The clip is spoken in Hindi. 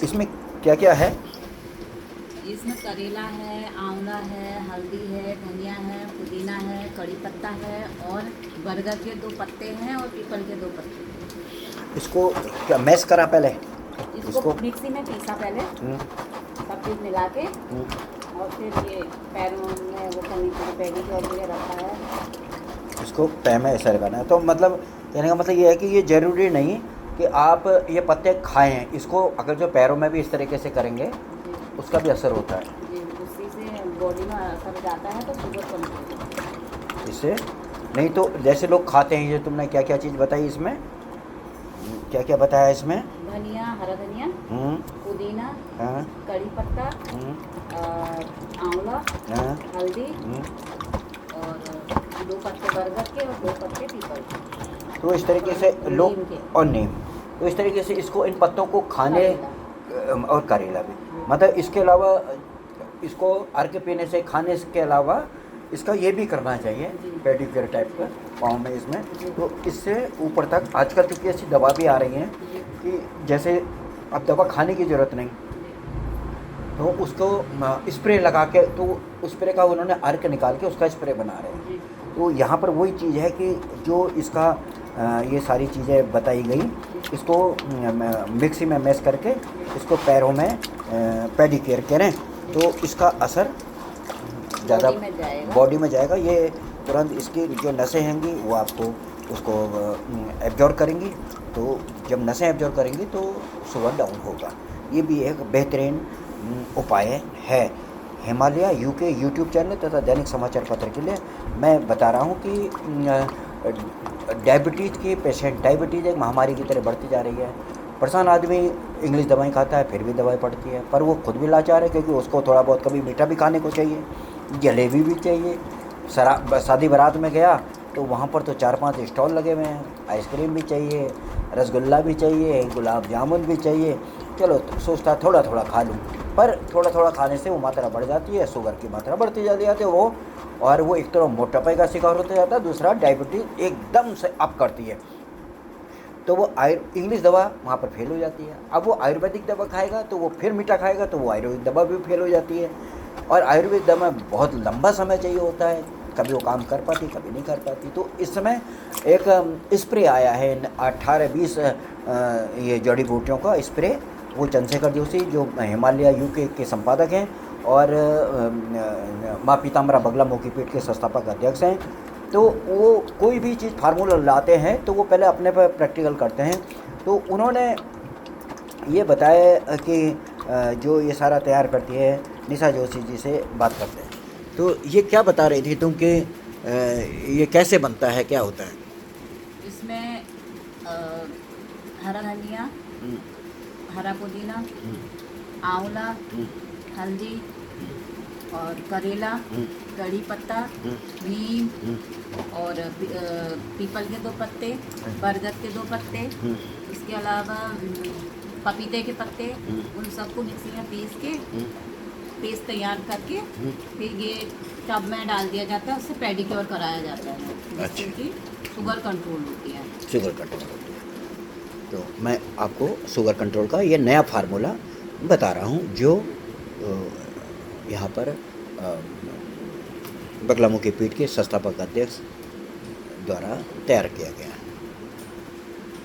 इसमें क्या क्या है? इसमें करेला है, आंवला है, हल्दी है, धनिया है, पुदीना है, कड़ी पत्ता है और बरगद के 2 पत्ते हैं और पीपल के 2 पत्ते। इसको क्या मैश करा पहले? इसको इसको मिक्सी में पीसा पहले, हम्म, सब चीज़ मिला के, हम्म, और फिर ये पैरों में वो करने के लिए पैडी के और लिए रखा है। इसको पैर में ऐसा लगाना है। तो मतलब कहने का मतलब ये है कि ये ज़रूरी नहीं कि आप ये पत्ते खाएं, इसको अगर जो पैरों में भी इस तरीके से करेंगे जी उसका भी असर होता है जी, उसी से बॉडी में असर जाता है तो शुगर कम होती है। इससे। नहीं तो जैसे लोग खाते हैं, ये तुमने क्या क्या चीज़ बताई इसमें, क्या क्या बताया इसमें? धनिया, हरा धनिया, हम्म, पुदीना, हाँ, कड़ी पत्ता, हम्म, आंवला, हाँ, हल्दी हम्म। और 2 पत्ते बरगद के और 2 पत्ते पीपल के तो इस तरीके से और लोग, नीम के। और नीम, तो इस तरीके से इसको, इन पत्तों को खाने, करेला। और करेला भी, मतलब इसके अलावा इसको अर्क पीने से, खाने के अलावा इसका ये भी करना चाहिए, जी। पेडिक्योर टाइप का पाँव में इसमें। जी। तो इससे ऊपर तक आजकल चूँकि ऐसी दवा भी आ रही हैं जी। कि जैसे अब दवा खाने की ज़रूरत नहीं, तो उसको स्प्रे लगा के, तो स्प्रे का उन्होंने अर्क निकाल के उसका स्प्रे बना रहे हैं। जी। तो यहाँ पर वही चीज़ है कि जो इसका ये सारी चीज़ें बताई गई, इसको मिक्सी में मैश करके इसको पैरों में पेडिक्योर करें तो इसका असर ज़्यादा बॉडी में जाएगा। बॉडी में जाएगा। ये तुरंत इसकी जो नसें हैंगी वो आपको उसको एब्जॉर्ब करेंगी, तो जब नसें एब्जॉर्ब करेंगी तो शुगर डाउन होगा। ये भी एक बेहतरीन उपाय है। हिमालय यूके यूट्यूब चैनल तथा दैनिक समाचार पत्र के लिए मैं बता रहा हूँ कि डायबिटीज़ के पेशेंट, डायबिटीज़ एक महामारी की तरह बढ़ती जा रही है। परेशान आदमी इंग्लिश दवाएं खाता है, फिर भी दवाई पड़ती है, पर वो खुद भी लाचार है क्योंकि उसको थोड़ा बहुत कभी मीठा भी खाने को चाहिए, जलेबी भी चाहिए। शादी बारात में गया तो वहाँ पर तो 4-5 स्टॉल लगे हुए हैं, आइसक्रीम भी चाहिए, रसगुल्ला भी चाहिए, गुलाब जामुन भी चाहिए। चलो तो सोचता थोड़ा थोड़ा खा लूँ, पर थोड़ा थोड़ा खाने से वो मात्रा बढ़ जाती है, शुगर की मात्रा बढ़ती जाती है वो, और वो एक तरफ मोटापे का शिकार होता जाता है, दूसरा डायबिटीज़ एकदम से अप करती है। तो वो इंग्लिश दवा वहाँ पर फेल हो जाती है। अब वो आयुर्वेदिक दवा खाएगा तो वो फिर मीठा खाएगा तो वो आयुर्वेदिक दवा भी फेल हो जाती है। और आयुर्वेदिक दवा में बहुत लंबा समय चाहिए होता है, कभी वो काम कर पाती, कभी नहीं कर पाती। तो इस समय एक स्प्रे आया है 18-20 ये जड़ी बूटियों का स्प्रे, वो चंद्रशेखर जोशी जो हिमालय यूके के संपादक हैं और माँ पीताम्बरा बगला मुखी पीठ के संस्थापक अध्यक्ष हैं। तो वो कोई भी चीज़ फार्मूला लाते हैं तो वो पहले अपने पर प्रैक्टिकल करते हैं। तो उन्होंने ये बताया कि जो ये सारा तैयार करती है निशा जोशी जी से बात करते हैं। तो ये क्या बता रही थी तुम कि ये कैसे बनता है, क्या होता है? इसमें हरा धनिया, हम्म, हरा पुदीना, हम्म, आंवला, हम्म, हल्दी और करेला, हम्म, कड़ी पत्ता, हम्म, नीम हम्म, और पीपल के 2 पत्ते, बरगद के 2 पत्ते, हम्म, इसके अलावा पपीते के पत्ते, हम्म, उन सबको मिक्सी में पीस के हम्म, पेस्ट तैयार करके हम्म। फिर ये टब में डाल दिया जाता है, उससे पेडिक्योर कराया जाता है जिससे अच्छा। कि शुगर कंट्रोल होती है। शुगर कंट्रोल होती है। तो मैं आपको शुगर कंट्रोल का ये नया फार्मूला बता रहा हूँ जो यहाँ पर बगलामुखी पीठ के संस्थापक अध्यक्ष द्वारा तैयार किया गया है।